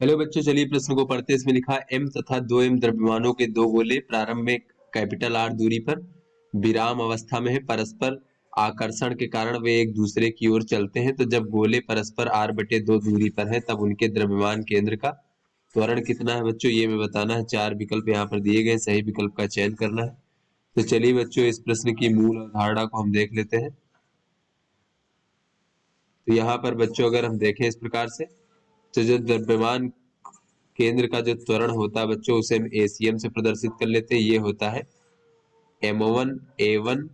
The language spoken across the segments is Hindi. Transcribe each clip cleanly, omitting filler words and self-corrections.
हेलो बच्चों, चलिए प्रश्न को पढ़ते हैं। इसमें लिखा है m तथा 2m द्रव्यमानों के दो गोले प्रारंभ में कैपिटल R दूरी पर विराम अवस्था में है। परस्पर आकर्षण के कारण वे एक दूसरे की ओर चलते हैं। तो जब गोले परस्पर r/2 दूरी पर है तब उनके द्रव्यमान केंद्र का त्वरण कितना है बच्चों, ये हमें बताना है। चार विकल्प यहाँ पर दिए गए, सही विकल्प का चयन करना है। तो चलिए बच्चों, इस प्रश्न की मूल अवधारणा को हम देख लेते हैं। तो यहाँ पर बच्चों अगर हम देखें इस प्रकार से, तो जो द्रव्यमान केंद्र का जो त्वरण होता है बच्चों, उसे हम एसीएम से प्रदर्शित कर लेते हैं। ये होता है m1 a1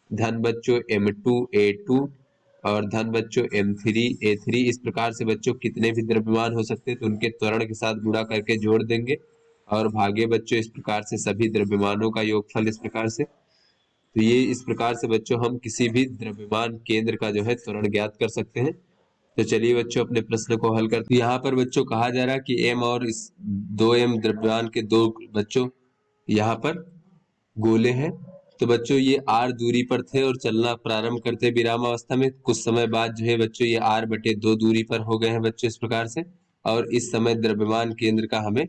धन बच्चों m2 a2 और धन बच्चों m3 a3। इस प्रकार से बच्चों कितने भी द्रव्यमान हो सकते हैं तो उनके त्वरण के साथ गुणा करके जोड़ देंगे और भागे बच्चों इस प्रकार से सभी द्रव्यमानों का योगफल इस प्रकार से। तो ये इस प्रकार से बच्चों हम किसी भी द्रव्यमान केंद्र का जो है त्वरण ज्ञात कर सकते हैं। तो चलिए बच्चों अपने प्रश्न को हल करते हैं। यहाँ पर बच्चों कहा जा रहा है कि m और इस 2m द्रव्यमान के दो बच्चों यहाँ पर गोले हैं। तो बच्चों ये r दूरी पर थे और चलना प्रारंभ करते विराम अवस्था में। कुछ समय बाद जो है बच्चों ये r/2 दूरी पर हो गए हैं बच्चों इस प्रकार से। और इस समय द्रव्यमान केंद्र का हमें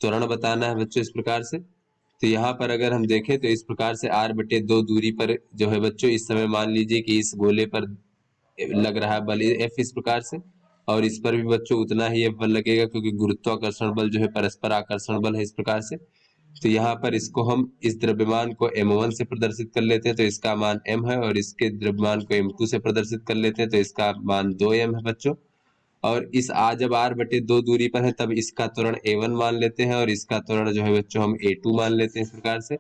त्वरण बताना है बच्चों इस प्रकार से। तो यहाँ पर अगर हम देखें तो इस प्रकार से r/2 दूरी पर जो है बच्चों इस समय मान लीजिए कि इस गोले पर लग रहा है बल F इस प्रकार से, और इस पर भी बच्चों उतना ही F बल लगेगा क्योंकि गुरुत्वाकर्षण बल जो है परस्पर आकर्षण बल है इस प्रकार से। तो यहाँ पर इसको हम इस द्रव्यमान को m1 से प्रदर्शित कर लेते हैं तो इसका मान m है, और इसके द्रव्यमान को m2 से प्रदर्शित कर लेते हैं तो इसका मान 2m है बच्चों। और इस जब r/2 दूरी पर है तब इसका त्वरण a1 मान लेते हैं और इसका त्वरण जो है बच्चों हम a2 मान लेते हैं इस प्रकार से।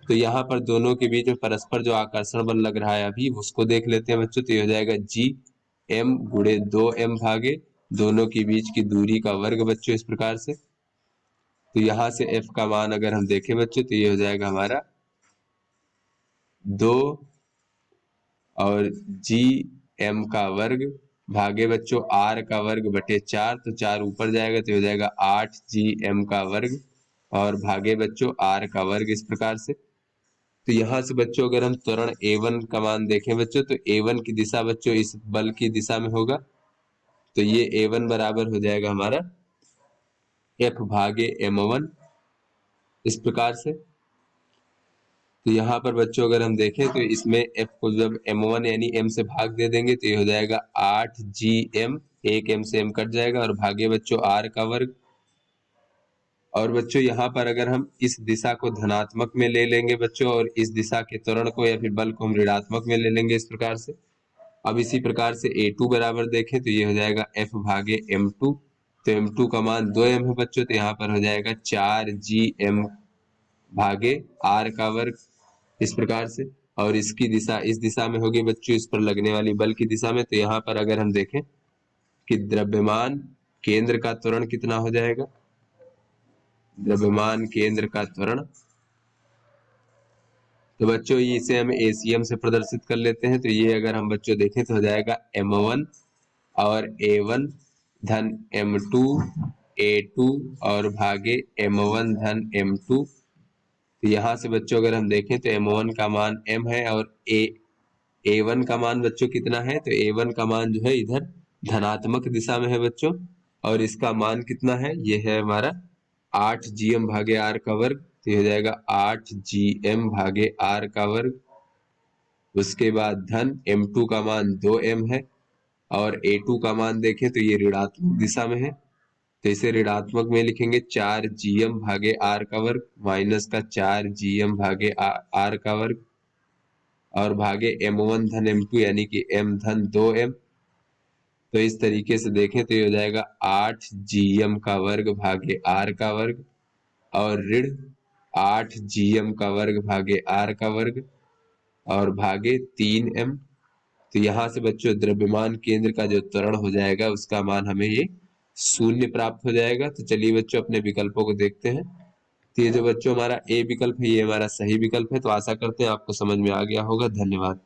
तो यहाँ पर दोनों के बीच में परस्पर जो आकर्षण बल लग रहा है अभी उसको देख लेते हैं बच्चों। तो ये हो जाएगा Gm गुणे 2m भागे दोनों के बीच की दूरी का वर्ग बच्चों इस प्रकार से। तो यहाँ से f का मान अगर हम देखें बच्चों तो ये हो जाएगा हमारा 2 और Gm का वर्ग भागे बच्चों r का वर्ग बटे 4। तो 4 ऊपर जाएगा तो हो जाएगा 8 Gm का वर्ग और भागे बच्चों r का वर्ग इस प्रकार से। तो यहाँ से बच्चों अगर हम त्वरण a1 का मान देखें बच्चों तो a1 की दिशा बच्चों इस बल की दिशा में होगा। तो ये a1 बराबर हो जाएगा हमारा f भागे m1 इस प्रकार से। तो यहाँ पर बच्चों अगर हम देखें तो इसमें f को जब m1 यानी m से भाग दे देंगे तो ये हो जाएगा 8 Gm, एक m से m कट जाएगा और भागे बच्चों r का वर्ग। और बच्चों यहाँ पर अगर हम इस दिशा को धनात्मक में ले लेंगे बच्चों और इस दिशा के त्वरण को या फिर बल को हम ऋणात्मक में ले लेंगे इस प्रकार से। अब इसी प्रकार से a2 बराबर देखें तो ये हो जाएगा f भागे m2। तो m2 का मान 2m है बच्चों, तो यहाँ पर हो जाएगा 4 Gm भागे r का वर्ग इस प्रकार से। और इसकी दिशा इस दिशा में होगी बच्चों इस पर लगने वाली बल की दिशा में। तो यहाँ पर अगर हम देखें कि द्रव्यमान केंद्र का त्वरण कितना हो जाएगा, द्रव्यमान केंद्र का त्वरण, तो बच्चों इसे हम एसीएम से प्रदर्शित कर लेते हैं। तो ये अगर हम बच्चों देखें तो हो जाएगा m1 और a1 धन m2 a2 और भागे m1 धन m2। तो यहाँ से बच्चों अगर हम देखें तो m1 का मान m है और a1 का मान बच्चों कितना है, तो a1 का मान जो है इधर धनात्मक दिशा में है बच्चों, और इसका मान कितना है, ये है हमारा 8 Gm भागे r का वर्ग। तो ये हो जाएगा 8 Gm भागे r का वर्ग। उसके बाद धन m2 का मान 2m है और a2 का मान देखें तो ये ऋणात्मक दिशा में है। तो इसे ऋणात्मक में लिखेंगे 4 Gm भागे r का वर्ग माइनस का 4 Gm भागे r का वर्ग और भागे m1 धन m2 यानी कि m धन 2m। तो इस तरीके से देखें तो ये हो जाएगा 8 Gm का वर्ग भागे r का वर्ग और ऋण 8 Gm का वर्ग भागे r का वर्ग और भागे 3m। तो यहाँ से बच्चों द्रव्यमान केंद्र का जो त्वरण हो जाएगा उसका मान हमें ये 0 प्राप्त हो जाएगा। तो चलिए बच्चों अपने विकल्पों को देखते हैं। तो ये जो बच्चों हमारा ए विकल्प है ये हमारा सही विकल्प है। तो आशा करते हैं आपको समझ में आ गया होगा। धन्यवाद।